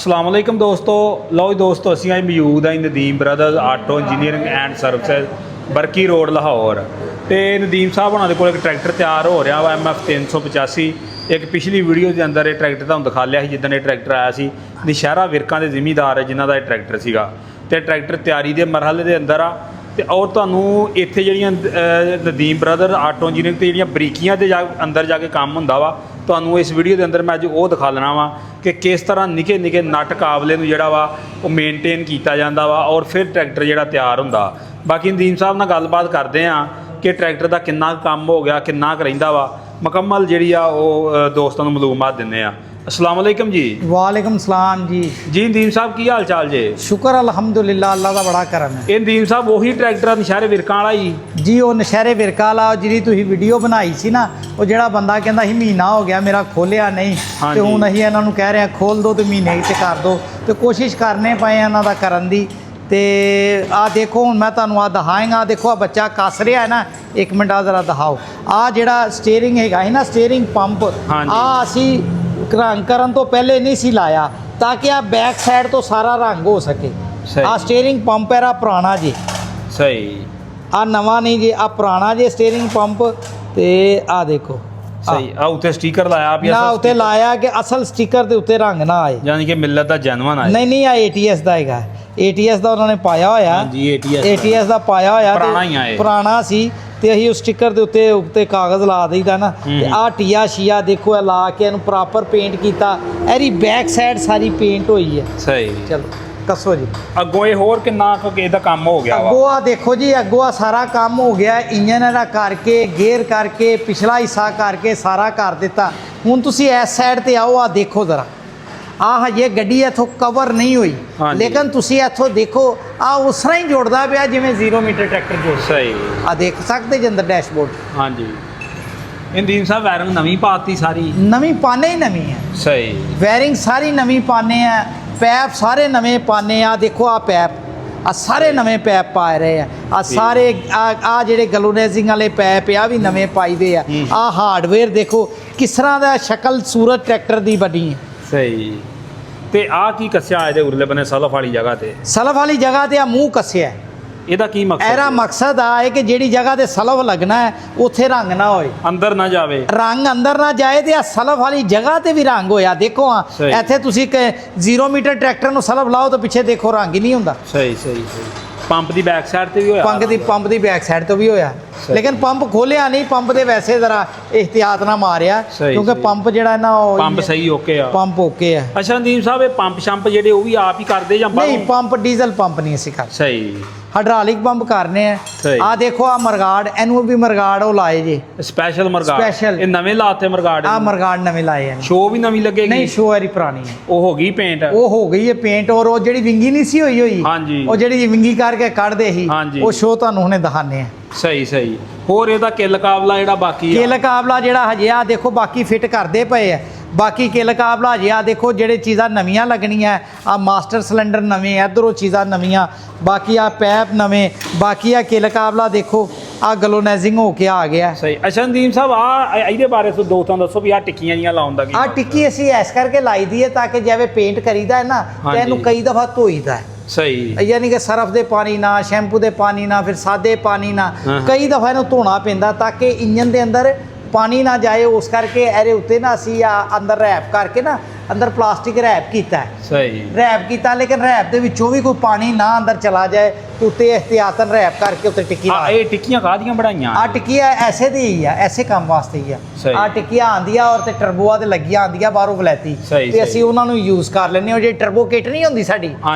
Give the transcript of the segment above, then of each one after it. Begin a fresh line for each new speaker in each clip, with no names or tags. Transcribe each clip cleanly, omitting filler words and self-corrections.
अस्सलाम वालेकुम दोस्तों। लो जी दोस्तों, असीं अज मौजूद हैं Nadeem brothers auto engineering and services Barki road Lahore. तो नदीम साहब होना दे कोल एक ट्रैक्टर तैयार हो रहा वा MF 385। एक पिछली वीडियो के अंदर ये ट्रैक्टर तुहानूं दिखा लिया जिद्दन ये ट्रैक्टर आया सी नशहरा विरकां दे जिमीदार जिन्हां दा ये ट्रैक्टर सीगा ते ट्रैक्टर तैयारी के मरहले के अंदर आ। तो और तुहानूं इत्थे जिहड़ियां नदीम ब्रदर आटो इंजीनियरिंग ते जिहड़ियां बरीकियां दे अंदर जाके काम हुंदा वा तुहानूं इस वीडियो के अंदर मैं अज वो दिखा लेना वा कि किस तरह निके निके नट काबले नूं जिहड़ा वा वो मेनटेन किया जाता वा और फिर ट्रैक्टर जिहड़ा तैयार हुंदा। बाकी नदीम साहब नाल गलबात करते हैं कि ट्रैक्टर का किन्ना काम हो गया किन्ना क रहिंदा वा मुकम्मल जिहड़ी आ वो दोस्तां नूं मालूमात दिंदे आ। अस्सलाम वालेकुम जी।
वालेकुम सलाम जी।
जी नदीम साहब की हाल चाल जे?
शुक्र अल्हम्दुलिल्लाह, अल्लाह का बड़ा करम है।
ये नदीम साहब वही ट्रैक्टर नशहरे विरकां वाला ही
जी वो नशहरे विरका वाला जिहड़ी तुसीं वीडियो बनाई सी ना, वो जिहड़ा बंदा कहंदा सी महीना हो गया मेरा खोलिया नहीं ते हुण असीं इन्हां नूं कह रहे हैं खोल दो तो महीने च कर दो, तो कोशिश करने पए इन्हां दा करन दी। ते आ देखो हुण मैं तुहानूं आ दिखाएगा, देखो आ बच्चा कस रहा है ना, एक मिनट आ जरा दिखाओ। आ जिहड़ा स्टीयरिंग हैगा है ना, स्टीयरिंग पंप आ असीं रंग करन तो पहले नहीं सी लाया ताकि आ बैक साइड तो सारा रंग हो सके। आ स्टीयरिंग पंप है पुराना जी,
सही
आ नवा नहीं जी, आ पुराना जी स्टीयरिंग पंप। ते आ देखो
सही आ उत्ते स्टिकर लाया आप
ना, उत्ते लाया कि असल स्टिकर दे उत्ते रंग ना आए,
यानी कि मिलत दा जेन्युइन आए।
नहीं आ ATS दा हैगा, ATS दा उन्होंने पाया होया।
हां जी
ATS दा पाया होया,
पुराना ही आए,
पुराना सी ते असीं उस स्टिकर दे उत्ते उत्ते कागज़ ला दईदा ना। ते आ टिया शिया देखो ए ला के इहनूं प्रॉपर पेंट कीता, एहदी बैक साइड सारी पेंट होई है।
सही
चलो कसो जी
अगो ये होर किन्ना ਇਹਦਾ ਕੰਮ हो गया वा?
अगो आ देखो जी, अगो आ सारा काम हो गया, इंजन ਇਹਦਾ करके गेयर करके पिछला हिस्सा करके सारा कर दिता। हुण तुसीं इस साइड ते आओ, आ देखो जरा आ हजे गड्डी इथों कवर नहीं हुई, लेकिन तुसीं इथों देखो आ उस तरह ही जोड़दा पिया जिवें 0 मीटर ट्रैक्टर जोड़।
सही
आ देख सकते जी अंदर डैशबोर्ड।
हाँ जी नदीम साहब वायरिंग नवीं पाती सारी?
नवीं पाने ही नवीं है,
सही
वायरिंग सारी नवीं पाने हैं, पैप सारे नਵੇਂ पाने। आ देखो आ पैप आ सारे नਵੇਂ पैप पा रहे हैं। आ सारे आ ਜਿਹੜੇ ਗਲੋਨੇਜ਼ਿੰਗ वाले पैप आ भी नਵੇਂ पाई दे आ। हार्डवेयर देखो किस तरह ਦਾ शक्ल सूरत ट्रैक्टर ਦੀ बनी है।
सही ਤੇ ਆ ਕੀ ਕੱਸਿਆ ਇਹਦੇ ਉਰਲੇ ਬਨੇ ਸਲਫ ਵਾਲੀ ਜਗ੍ਹਾ ਤੇ?
सलफ वाली जगह ਤੇ ਆ ਮੂੰਹ ਕੱਸਿਆ।
ਇਹਦਾ ਕੀ ਮਕਸਦ?
ਇਹਦਾ ਮਕਸਦ ਆ ਹੈ ਕਿ ਜਿਹੜੀ ਜਗ੍ਹਾ ਤੇ ਸਲਫ ਲੱਗਣਾ ਹੈ ਉੱਥੇ ਰੰਗ ਨਾ ਹੋਏ,
ਅੰਦਰ ਨਾ ਜਾਵੇ,
ਰੰਗ ਅੰਦਰ ਨਾ ਜਾਏ ਤੇ ਆ ਸਲਫ ਵਾਲੀ ਜਗ੍ਹਾ ਤੇ ਵੀ ਰੰਗ ਹੋਇਆ। ਦੇਖੋ ਆ ਇੱਥੇ ਤੁਸੀਂ 0 ਮੀਟਰ ਟਰੈਕਟਰ ਨੂੰ ਸਲਫ ਲਾਓ ਤਾਂ ਪਿੱਛੇ ਦੇਖੋ ਰੰਗ ਹੀ ਨਹੀਂ ਹੁੰਦਾ।
ਸਹੀ ਸਹੀ ਸਹੀ ਪੰਪ ਦੀ ਬੈਕ ਸਾਈਡ ਤੇ ਵੀ ਹੋਇਆ?
ਪੰਪ ਦੀ ਬੈਕ ਸਾਈਡ ਤੋਂ ਵੀ ਹੋਇਆ, ਲੇਕਿਨ ਪੰਪ ਖੋਲਿਆ ਨਹੀਂ। ਪੰਪ ਦੇ ਵੈਸੇ ਜ਼ਰਾ ਇhtiyat ਨਾਲ ਮਾਰਿਆ ਕਿਉਂਕਿ ਪੰਪ ਜਿਹੜਾ ਨਾ ਉਹ
ਪੰਪ ਸਹੀ ਓਕੇ ਆ,
ਪੰਪ ਓਕੇ ਆ।
ਅੱਛਾ ਨਦੀਮ ਸਾਹਿਬ ਇਹ ਪੰਪ ਸ਼ੰਪ ਜਿਹੜੇ ਉਹ ਵੀ ਆਪ ਹੀ ਕਰਦੇ ਜਾਂ
ਨਹੀਂ, ਪੰਪ ਡੀਜ਼ਲ ਪੰਪ ਨਹੀਂ ਅਸੀਂ ਕਰਦੇ,
ਸਹੀ
ਹਾਈਡ੍ਰੋਲਿਕ ਪੰਪ ਕਰਨੇ ਆ। ਆ ਦੇਖੋ ਆ ਮਰਗਾੜ, ਇਹਨੂੰ ਵੀ ਮਰਗਾੜ ਉਹ ਲਾਏ ਜੇ
ਸਪੈਸ਼ਲ ਮਰਗਾੜ।
ਸਪੈਸ਼ਲ
ਇਹ ਨਵੇਂ ਲਾਤੇ ਮਰਗਾੜ?
ਆ ਮਰਗਾੜ ਨਵੇਂ ਲਾਏ ਆ।
ਸ਼ੋ ਵੀ ਨਵੀਂ ਲੱਗੇਗੀ?
ਨਹੀਂ, ਸ਼ੋ ਵਾਲੀ ਪੁਰਾਣੀ ਹੈ,
ਉਹ ਹੋ ਗਈ ਪੇਂਟ?
ਉਹ ਹੋ ਗਈ ਹੈ ਪੇਂਟ। ਔਰ ਉਹ ਜਿਹੜੀ ਵਿੰਗੀ ਨਹੀਂ ਸੀ ਹੋਈ
ਹਾਂਜੀ,
ਉਹ ਜਿਹੜੀ ਵਿੰਗੀ ਕਰਕੇ ਕੱਢਦੇ ਸੀ, ਉਹ ਸ਼ੋ ਤੁਹਾਨੂੰ ਹੁਣੇ ਦਿਖਾਣੇ ਆ।
ਸਹੀ ਸਹੀ ਹੋਰ ਇਹਦਾ ਕਿੱਲ ਕਾਬਲਾ ਜਿਹੜਾ ਬਾਕੀ ਆ?
ਕਿੱਲ ਕਾਬਲਾ ਜਿਹੜਾ ਹਜੇ ਆ ਦੇਖੋ ਬਾਕੀ ਫਿੱਟ ਕਰਦੇ ਪਏ ਆ। ਬਾਕੀ ਕਿੱਲ ਕਾਬਲਾ ਹਜੇ ਆ ਦੇਖੋ ਜਿਹੜੇ ਚੀਜ਼ਾਂ ਨਵੀਆਂ ਲੱਗਣੀਆਂ। ਆ ਮਾਸਟਰ ਸਿਲੰਡਰ ਨਵੇਂ, ਇੱਧਰੋਂ ਚੀਜ਼ਾਂ ਨਵੀਆਂ, ਬਾਕੀ ਆ ਪੈਪ ਨਵੇਂ, ਬਾਕੀ ਆ ਕਿੱਲ ਕਾਬਲਾ ਦੇਖੋ ਆ ਗਲੋਨੇਜ਼ਿੰਗ ਹੋ ਕੇ ਆ ਗਿਆ।
ਸਹੀ ਅੱਛਾ ਨਦੀਮ ਸਾਹਿਬ ਆ ਇਹਦੇ ਬਾਰੇ ਦੋਸਤਾਂ ਦੱਸੋ ਵੀ ਆ ਟਿੱਕੀਆਂ ਜੀਆਂ ਲਾਉਣ ਦਾ ਕੀ?
ਆ ਟਿੱਕੀ ਅਸੀਂ ਇਸ ਕਰਕੇ ਲਾਈ ਦੀ ਹੈ ਤਾਂ ਕਿ ਜਿਵੇਂ ਪੇਂਟ ਕਰੀਦਾ ਹੈ ਨਾ ਤੇ ਇਹਨੂੰ ਕਈ ਦਫਾ ਧੋਈਦਾ ਹੈ।
ਸਹੀ
ਯਾਨੀ ਕਿ ਸਰਫ ਦੇ ਪਾਣੀ ਨਾਲ, ਸ਼ੈਂਪੂ ਦੇ ਪਾਣੀ ਨਾਲ, ਫਿਰ ਸਾਦੇ ਪਾਣੀ ਨਾਲ ਕਈ ਦਫਾ ਇਹਨੂੰ ਧੋਣਾ ਪੈਂਦਾ ਤਾਂ ਕਿ ਇੰਜਨ ਦੇ ਅੰਦਰ ਪਾਣੀ ਨਾ ਜਾਏ। ਉਸ ਕਰਕੇ ਇਹਦੇ ਉੱਤੇ ਨਾ ਅਸੀਂ ਅੰਦਰ ਰੈਪ ਕਰਕੇ ਨਾ ਅੰਦਰ ਪਲਾਸਟਿਕ ਰੈਪ ਕੀਤਾ ਹੈ। ਸਹੀ ਰੈਪ ਕੀਤਾ, ਲੇਕਿਨ ਰੈਪ ਦੇ ਵਿੱਚੋਂ ਵੀ ਕੋਈ ਪਾਣੀ ਨਾ ਅੰਦਰ ਚਲਾ ਜਾਏ तो उत्ते एहतियातन रैप करके उत्ते टिक्की ला।
ये टिक्कियां कादियां बनाईयां?
आ टिक्कियां ऐसे दी ही है, ऐसे काम वास्ते ही है। आ टिक्कियां आंदियां और ते टर्बोआ ते लगियां आंदियां बाहरों वलैती ते ਅਸੀਂ ਉਹਨਾਂ ਨੂੰ ਯੂਜ਼ ਕਰ ਲੈਂਦੇ ਹਾਂ। ਜਿਹੜੀ ਟਰਬੋ ਕਿਟ ਨਹੀਂ ਹੁੰਦੀ ਸਾਡੀ,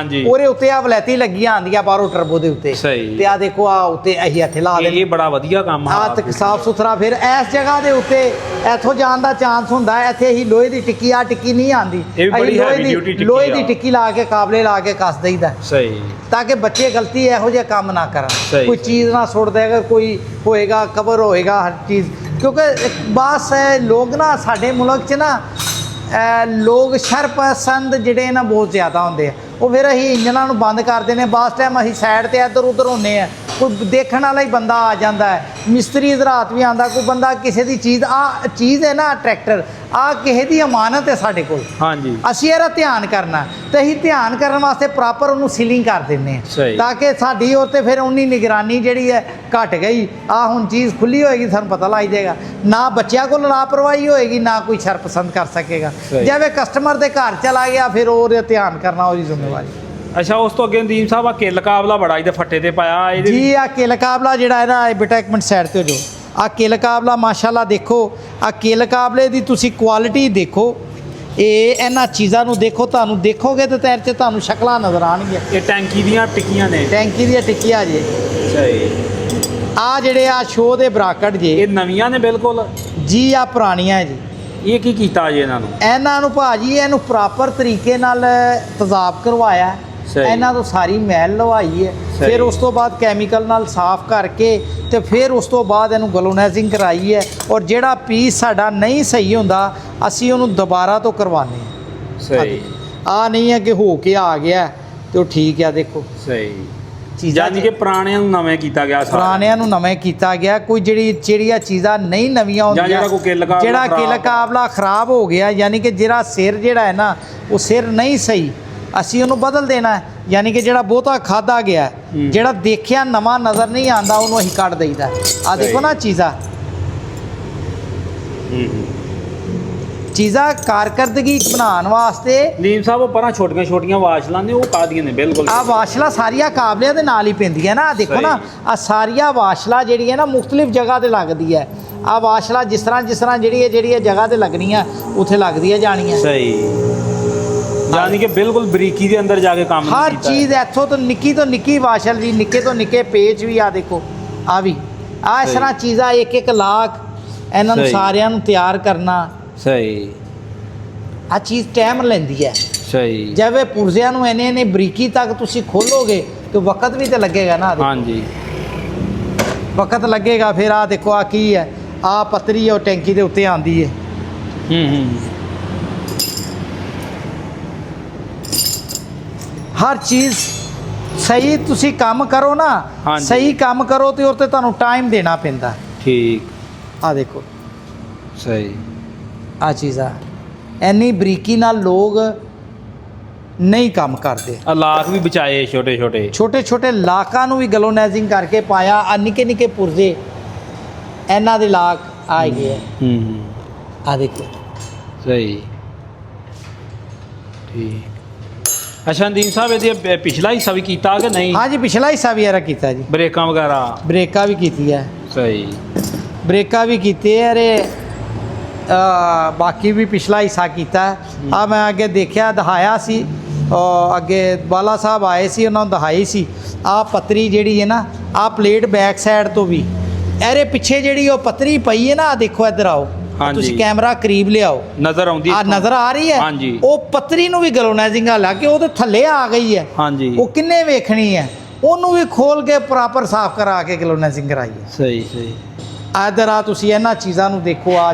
ਉਹਦੇ ਉੱਤੇ ਆ ਵਲੈਤੀ ਲੱਗੀਆਂ ਆਂਦੀਆਂ ਬਾਹਰੋਂ ਟਰਬੋ ਦੇ ਉੱਤੇ। ਤੇ ਆ ਦੇਖੋ ਆ ਉੱਤੇ ਅਸੀਂ ਇੱਥੇ ਲਾ ਦਿੰਦੇ।
ਇਹ ਬੜਾ ਵਧੀਆ ਕੰਮ ਆ,
ਆ ਤੇ ਸਾਫ ਸੁਥਰਾ। ਫਿਰ ਇਸ ਜਗ੍ਹਾ ਦੇ ਉੱਤੇ ਇੱਥੋਂ ਜਾਣ ਦਾ ਚਾਂਸ ਹੁੰਦਾ ਹੈ। ਇੱਥੇ ਅਸੀਂ ਲੋਹੇ ਦੀ ਟਿੱਕੀ, ਆ ਟਿੱਕੀ ਨਹੀਂ ਆਂਦੀ, ਲੋਹੇ ਦੀ ਟਿੱਕੀ ਲਾ ਕੇ ਕਾਬਲੇ ਲਾ ਕੇ ਕੱਸ ਦਈਦਾ। ਸਹੀ, ਤਾਂ ਕਿ ਬੱਚੇ ਗਲਤੀ ਇਹੋ ਜਿਹਾ ਕੰਮ ਨਾ ਕਰਨ, ਕੋਈ ਚੀਜ਼ ਨਾ ਸੁੱਟ ਦੇਗਾ, ਕੋਈ ਹੋਏਗਾ ਕਵਰ ਹੋਏਗਾ ਹਰ ਚੀਜ਼। ਕਿਉਂਕਿ ਬਸ ਲੋਕ ਨਾ ਸਾਡੇ ਮੁਲਕ 'ਚ ਨਾ ਲੋਕ ਸ਼ਰਪਸੰਦ ਜਿਹੜੇ ਨਾ ਬਹੁਤ ਜ਼ਿਆਦਾ ਹੁੰਦੇ ਆ। ਉਹ ਫਿਰ ਅਸੀਂ ਇੰਜਨਾਂ ਨੂੰ ਬੰਦ ਕਰ ਦਿੰਦੇ, ਬਸ ਟਾਈਮ ਅਸੀਂ ਸਾਈਡ 'ਤੇ ਇੱਧਰ ਉੱਧਰ ਹੁੰਦੇ ਆ, ਕੋਈ ਦੇਖਣ ਵਾਲਾ ਹੀ ਬੰਦਾ ਆ ਜਾਂਦਾ ਹੈ, ਮਿਸਤਰੀ ਹਜ਼ਰਾਤ ਵੀ ਆਂਦਾ, ਕੋਈ ਬੰਦਾ ਕਿਸੇ ਦੀ ਚੀਜ਼ ਚੀਜ਼ ਹੈ ਨਾ ਟਰੈਕਟਰ ਕਿਸੇ ਦੀ ਅਮਾਨਤ ਹੈ ਸਾਡੇ ਕੋਲ,
ਹਾਂਜੀ
ਅਸੀਂ ਇਹਦਾ ਧਿਆਨ ਕਰਨਾ ਤੇ ਅਸੀਂ ਧਿਆਨ ਕਰਨ ਵਾਸਤੇ ਪ੍ਰੋਪਰ ਉਹਨੂੰ ਸੀਲਿੰਗ ਕਰ ਦਿੰਦੇ ਹਾਂ ਤਾਂ ਕਿ ਸਾਡੀ ਔਰ ਤੇ ਫਿਰ ਉਨੀ ਨਿਗਰਾਨੀ ਜਿਹੜੀ ਹੈ ਘਟ ਗਈ। ਹੁਣ ਚੀਜ਼ ਖੁੱਲੀ ਹੋਏਗੀ ਸਾਨੂੰ ਪਤਾ ਲੱਗ ਜਾਏਗਾ, ਨਾ ਬੱਚਿਆਂ ਕੋਲ ਲਾਪਰਵਾਹੀ ਹੋਏਗੀ, ਨਾ ਕੋਈ ਸ਼ਰਪਸੰਦ ਕਰ ਸਕੇਗਾ। ਜਿਵੇਂ ਕਸਟਮਰ ਦੇ ਘਰ ਚਲਾ ਗਿਆ ਫਿਰ ਉਹਦੇ ਧਿਆਨ ਕਰਨਾ ਉਹਦੀ ਜ਼ਿੰਮੇਵਾਰੀ।
ਅੱਛਾ, ਉਸ ਤੋਂ ਅੱਗੇ ਨਦੀਮ ਸਾਹਿਬ ਆ ਕਿੱਲ ਕਾਬਲਾ ਬੜਾ ਇਹਦੇ ਫੱਟੇ ਤੇ ਪਾਇਆ ਇਹਦੇ
ਜੀ। ਆ ਕਿੱਲ ਕਾਬਲਾ ਜਿਹੜਾ ਹੈ ਨਾ, ਬੇਟਾ ਇੱਕ ਮਿੰਟ ਸਾਈਡ ਤੇ ਹੋ ਜਾਓ। ਆ ਕਿੱਲ ਕਾਬਲਾ ਮਾਸ਼ਾਅੱਲਾ ਦੇਖੋ, ਆ ਕਿੱਲ ਕਾਬਲੇ ਦੀ ਤੁਸੀਂ ਕੁਆਲਿਟੀ ਦੇਖੋ, ਇਹਨਾਂ ਚੀਜ਼ਾਂ ਨੂੰ ਦੇਖੋ, ਤੁਹਾਨੂੰ ਦੇਖੋਗੇ ਤੇ ਤੇਰੇ 'ਚ ਤੁਹਾਨੂੰ ਸ਼ਕਲਾਂ ਨਜ਼ਰ ਆਉਣਗੀਆਂ।
ਇਹ ਟੈਂਕੀ ਦੀਆਂ ਟਿੱਕੀਆਂ ਨੇ,
ਟੈਂਕੀ ਦੀਆਂ ਟਿੱਕੀਆਂ ਜੇ।
ਸਹੀ।
ਆ ਜਿਹੜੇ ਆ ਸ਼ੋਅ ਦੇ ਬਰਾਕਟ ਜੇ,
ਇਹ ਨਵੀਆਂ ਨੇ ਬਿਲਕੁਲ
ਜੀ। ਆ ਪੁਰਾਣੀਆਂ ਜੀ।
ਇਹ ਕੀ ਕੀਤਾ ਜੀ ਇਹਨਾਂ ਨੂੰ
ਭਾਜੀ ਇਹਨੂੰ ਪ੍ਰੋਪਰ ਤਰੀਕੇ ਨਾਲ ਤੇਜ਼ਾਬ ਕਰਵਾਇਆ, ਇਹਨਾਂ ਤੋਂ ਸਾਰੀ ਮੈਲ ਲਵਾਈ ਹੈ, ਫਿਰ ਉਸ ਤੋਂ ਬਾਅਦ ਕੈਮੀਕਲ ਨਾਲ ਸਾਫ਼ ਕਰਕੇ ਤੇ ਫਿਰ ਉਸ ਤੋਂ ਬਾਅਦ ਇਹਨੂੰ ਗਲੋਨਾਈਜ਼ਿੰਗ ਕਰਾਈ ਹੈ। ਔਰ ਜਿਹੜਾ ਪੀਸ ਸਾਡਾ ਨਹੀਂ ਸਹੀ ਹੁੰਦਾ ਅਸੀਂ ਉਹਨੂੰ ਦੁਬਾਰਾ ਤੋਂ ਕਰਵਾਉਂਦੇ ਹਾਂ।
ਸਹੀ।
ਆ ਨਹੀਂ ਹੈ ਕਿ ਹੋ ਕੇ ਆ ਗਿਆ ਤੇ ਉਹ ਠੀਕ ਆ। ਦੇਖੋ
ਸਹੀ ਚੀਜ਼ਾਂ ਕਿ ਪੁਰਾਣਿਆਂ ਨੂੰ ਨਵੇਂ ਕੀਤਾ ਗਿਆ,
ਪੁਰਾਣਿਆਂ ਨੂੰ ਨਵੇਂ ਕੀਤਾ ਗਿਆ। ਕੋਈ ਜਿਹੜੀਆਂ ਚੀਜ਼ਾਂ ਨਹੀਂ ਨਵੀਆਂ ਹੁੰਦੀਆਂ, ਜਿਹੜਾ ਕਿੱਲ ਕਾਬਲਾ ਖਰਾਬ ਹੋ ਗਿਆ, ਯਾਨੀ ਕਿ ਜਿਹੜਾ ਸਿਰ ਜਿਹੜਾ ਹੈ ਨਾ ਉਹ ਸਿਰ ਨਹੀਂ ਸਹੀ, ਅਸੀਂ ਉਹਨੂੰ ਬਦਲ ਦੇਣਾ। ਯਾਨੀ ਕਿ ਜਿਹੜਾ ਬਹੁਤਾ ਖਾਦਾ ਗਿਆ, ਜਿਹੜਾ ਦੇਖਿਆ ਨਵਾਂ ਨਜ਼ਰ ਨਹੀਂ ਆਉਂਦਾ ਉਹਨੂੰ ਅਸੀਂ ਕੱਢ ਦਈਦਾ। ਆ ਦੇਖੋ ਨਾ ਚੀਜ਼ਾਂ ਕਾਰਕਰਦਗੀ ਬਣਾਉਣ ਵਾਸਤੇ।
ਨੀਮ ਸਾਹਿਬ ਉਹ ਪਰਾਂ ਛੋਟੀਆਂ ਛੋਟੀਆਂ ਵਾਸ਼ਲਾਂ ਨੇ, ਉਹ ਕਾਦੀਆਂ ਨੇ ਬਿਲਕੁਲ।
ਆ ਵਾਸ਼ਲਾ ਸਾਰੀਆਂ ਕਾਬਲਿਆਂ ਦੇ ਨਾਲ ਹੀ ਪੈਂਦੀਆਂ ਨਾ। ਦੇਖੋ ਨਾ, ਆ ਸਾਰੀਆਂ ਵਾਸ਼ਲਾ ਜਿਹੜੀ ਹੈ ਨਾ ਮੁਖਤਲਿਫ ਜਗ੍ਹਾ ਤੇ ਲੱਗਦੀ ਹੈ। ਆ ਵਾਸ਼ਲਾ ਜਿਸ ਤਰ੍ਹਾਂ ਜਿਹੜੀ ਜਗ੍ਹਾ ਤੇ ਲੱਗਣੀਆਂ ਉੱਥੇ ਲੱਗਦੀਆਂ ਜਾਣੀਆਂ।
ਸਹੀ। ਯਾਨੀ ਕਿ ਬਿਲਕੁਲ ਬਰੀਕੀ ਦੇ ਅੰਦਰ ਜਾ ਕੇ ਕੰਮ ਕੀਤਾ
ਹਰ ਚੀਜ਼ ਇੱਥੋਂ ਤੋਂ ਨਿੱਕੀ ਵਾਸ਼ਲ ਵੀ, ਨਿੱਕੇ ਤੋਂ ਨਿੱਕੇ ਪੇਚ ਵੀ। ਆ ਦੇਖੋ ਆ ਵੀ ਆ ਇਸ ਤਰ੍ਹਾਂ ਚੀਜ਼ਾਂ ਇੱਕ ਲਾਖ ਇਹਨਾਂ ਨੂੰ ਸਾਰਿਆਂ ਨੂੰ ਤਿਆਰ ਕਰਨਾ।
ਸਹੀ।
ਆ ਚੀਜ਼ ਟਾਈਮ ਲੈਂਦੀ ਹੈ।
ਸਹੀ।
ਜਿਵੇਂ ਪੁਰਜ਼ਿਆਂ ਨੂੰ ਇਹਨੇ ਬਰੀਕੀ ਤੱਕ ਤੁਸੀਂ ਖੋਲੋਗੇ ਤੇ ਵਕਤ ਵੀ ਤੇ ਲੱਗੇਗਾ ਨਾ।
ਹਾਂਜੀ
ਵਕਤ ਲੱਗੇਗਾ। ਫਿਰ ਆ ਦੇਖੋ ਆ ਕੀ ਹੈ, ਆ ਪੱਤਰੀ ਉਹ ਟੈਂਕੀ ਦੇ ਉੱਤੇ ਆਉਂਦੀ ਹੈ। ਹਰ ਚੀਜ਼ ਸਹੀ ਤੁਸੀਂ ਕੰਮ ਕਰੋ ਨਾ, ਸਹੀ ਕੰਮ ਕਰੋ ਤੇ ਉਹ ਤੇ ਤੁਹਾਨੂੰ ਟਾਈਮ ਦੇਣਾ ਪੈਂਦਾ।
ਠੀਕ।
ਆ ਦੇਖੋ
ਸਹੀ।
ਆ ਚੀਜ਼ਾਂ ਇੰਨੀ ਬਰੀਕੀ ਨਾਲ ਲੋਕ ਨਹੀਂ ਕੰਮ ਕਰਦੇ।
ਲਾਖ ਵੀ ਬਚਾਏ, ਛੋਟੇ ਛੋਟੇ
ਲਾਕਾਂ ਨੂੰ ਵੀ ਗਲੋਨਾਈਜ਼ਿੰਗ ਕਰਕੇ ਪਾਇਆ। ਆ ਨਿੱਕੇ ਪੁਰਜ਼ੇ ਇਹਨਾਂ ਦੇ ਲਾਕ ਆ ਗਏ। ਆ ਦੇਖੋ।
ਸਹੀ। ਠੀਕ। ਅੱਛਾ ਨਦੀਮ ਸਾਹਿਬ ਇਹਦੇ ਪਿਛਲਾ ਹਿੱਸਾ ਵੀ ਕੀਤਾ ਕਿ ਨਹੀਂ?
ਹਾਂਜੀ ਪਿਛਲਾ ਹਿੱਸਾ ਵੀ ਇਹਦਾ ਕੀਤਾ ਜੀ।
ਬ੍ਰੇਕਾਂ ਵਗੈਰਾ?
ਬ੍ਰੇਕਾਂ ਵੀ ਕੀਤੀ ਹੈ।
ਸਹੀ।
ਬ੍ਰੇਕਾਂ ਵੀ ਕੀਤੀ ਹੈ। ਅਰੇ ਬਾਕੀ ਵੀ ਪਿਛਲਾ ਹਿੱਸਾ ਕੀਤਾ। ਆ ਮੈਂ ਅੱਗੇ ਦੇਖਿਆ, ਦਿਖਾਇਆ ਸੀ, ਅੱਗੇ ਬਾਲਾ ਸਾਹਿਬ ਆਏ ਸੀ, ਉਹਨਾਂ ਨੂੰ ਦਿਖਾਈ ਸੀ। ਆ ਪੱਤਰੀ ਜਿਹੜੀ ਹੈ ਨਾ, ਆ ਪਲੇਟ ਬੈਕ ਸਾਈਡ ਤੋਂ ਵੀ ਇਹਦੇ ਪਿੱਛੇ ਜਿਹੜੀ ਉਹ ਪੱਤਰੀ ਪਈ ਹੈ ਨਾ, ਆ ਦੇਖੋ ਇੱਧਰ ਆਓ, ਤੁਸੀਂ ਕੈਮਰਾ ਕਰੀਬ ਲਿਆਓ,
ਨਜ਼ਰ ਆਉਂਦੀ
ਆ ਨਜ਼ਰ ਆ ਰਹੀ ਹੈ। ਉਹ ਪੱਤਰੀ ਨੂੰ ਵੀ ਗਲੋਨਾਈਜ਼ਿੰਗ ਲਾ ਕੇ ਉਹਦੇ ਥੱਲੇ ਆ ਗਈ ਹੈ। ਉਹ ਕਿੰਨੇ ਵੇਖਣੀ ਹੈ, ਉਹਨੂੰ ਵੀ ਖੋਲ ਕੇ ਪ੍ਰੋਪਰ ਸਾਫ਼ ਕਰਾ ਕੇ ਗਲੋਨਾਈਜ਼ਿੰਗ ਕਰਾਈ ਹੈ।
ਸਹੀ।
ਇੱਧਰ ਆ ਤੁਸੀਂ ਇਹਨਾਂ ਚੀਜ਼ਾਂ ਨੂੰ ਦੇਖੋ। ਆ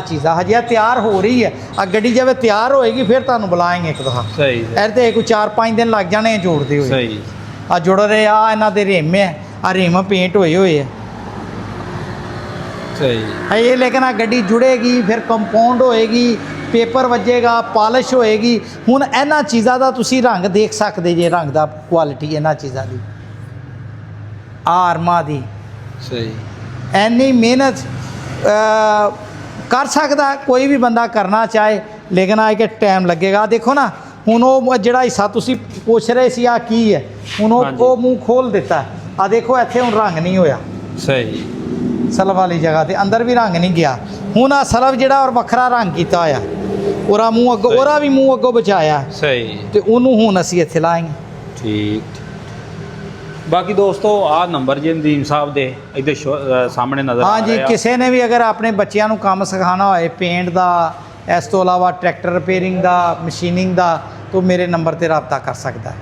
ਚੀਜ਼ਾਂ ਹਜੇ ਤਿਆਰ ਹੋ ਰਹੀ ਹੈ। ਆ ਗੱਡੀ ਜਿਵੇਂ ਤਿਆਰ ਹੋਏਗੀ ਫਿਰ ਤੁਹਾਨੂੰ ਬੁਲਾਏਂਗੇ ਇੱਕ ਦਫਾ।
ਸਹੀ।
ਇਹਦੇ ਕੋਈ 4-5 ਦਿਨ ਲੱਗ ਜਾਣੇ ਜੋੜਦੇ ਹੋਏ।
ਸਹੀ।
ਆ ਜੁੜ ਰਹੇ ਆ ਇਹਨਾਂ ਦੇ ਰਿਮ ਹੈ, ਆ ਰਿਮ ਪੇਂਟ ਹੋਏ ਆ।
ਸਹੀ।
ਇਹ ਲੇਕਿਨ ਆ ਗੱਡੀ ਜੁੜੇਗੀ, ਫਿਰ ਕੰਪਾਊਂਡ ਹੋਏਗੀ, ਪੇਪਰ ਵੱਜੇਗਾ, ਪਾਲਿਸ਼ ਹੋਏਗੀ। ਹੁਣ ਇਹਨਾਂ ਚੀਜ਼ਾਂ ਦਾ ਤੁਸੀਂ ਰੰਗ ਦੇਖ ਸਕਦੇ ਜੇ, ਰੰਗ ਦਾ ਕੁਆਲਿਟੀ ਇਹਨਾਂ ਚੀਜ਼ਾਂ ਦੀ, ਆਰਮਾਂ ਦੀ।
ਸਹੀ।
ਇੰਨੀ ਮਿਹਨਤ ਕਰ ਸਕਦਾ ਕੋਈ ਵੀ ਬੰਦਾ ਕਰਨਾ ਚਾਹੇ, ਲੇਕਿਨ ਆ ਕਿ ਟਾਈਮ ਲੱਗੇਗਾ। ਦੇਖੋ ਨਾ ਹੁਣ ਉਹ ਜਿਹੜਾ ਹਿੱਸਾ ਤੁਸੀਂ ਪੁੱਛ ਰਹੇ ਸੀ ਆ ਕੀ ਹੈ, ਹੁਣ ਉਹ ਮੂੰਹ ਖੋਲ ਦਿੱਤਾ। ਆ ਦੇਖੋ ਇੱਥੇ ਹੁਣ ਰੰਗ ਨਹੀਂ ਹੋਇਆ।
ਸਹੀ।
ਸਲਵ ਵਾਲੀ ਜਗ੍ਹਾ ਤੇ ਅੰਦਰ ਵੀ ਰੰਗ ਨਹੀਂ ਗਿਆ। ਹੁਣ ਆ ਸਲਵ ਜਿਹੜਾ ਔਰ ਵੱਖਰਾ ਰੰਗ ਕੀਤਾ ਹੋਇਆ, ਉਹਦਾ ਮੂੰਹ ਅੱਗੋਂ, ਉਹਦਾ ਵੀ ਮੂੰਹ ਅੱਗੋਂ ਬਚਾਇਆ।
ਸਹੀ।
ਤੇ ਉਹਨੂੰ ਹੁਣ ਅਸੀਂ ਇੱਥੇ ਲਾਏਂਗੇ।
ਠੀਕ। ਬਾਕੀ ਦੋਸਤੋ ਆ ਨੰਬਰ ਜੀ ਨਦੀਮ ਸਾਹਿਬ ਦੇ ਇੱਧਰ ਸਾਹਮਣੇ ਨਜ਼ਰ ਆ ਰਿਹਾ।
ਹਾਂਜੀ, ਕਿਸੇ ਨੇ ਵੀ ਅਗਰ ਆਪਣੇ ਬੱਚਿਆਂ ਨੂੰ ਕੰਮ ਸਿਖਾਉਣਾ ਹੋਏ ਪੇਂਟ ਦਾ, ਇਸ ਤੋਂ ਇਲਾਵਾ ਟਰੈਕਟਰ ਰਿਪੇਅਰਿੰਗ ਦਾ, ਮਸ਼ੀਨਿੰਗ ਦਾ, ਤਾਂ ਮੇਰੇ ਨੰਬਰ ਤੇ ਰਾਬਤਾ ਕਰ ਸਕਦਾ ਹੈ।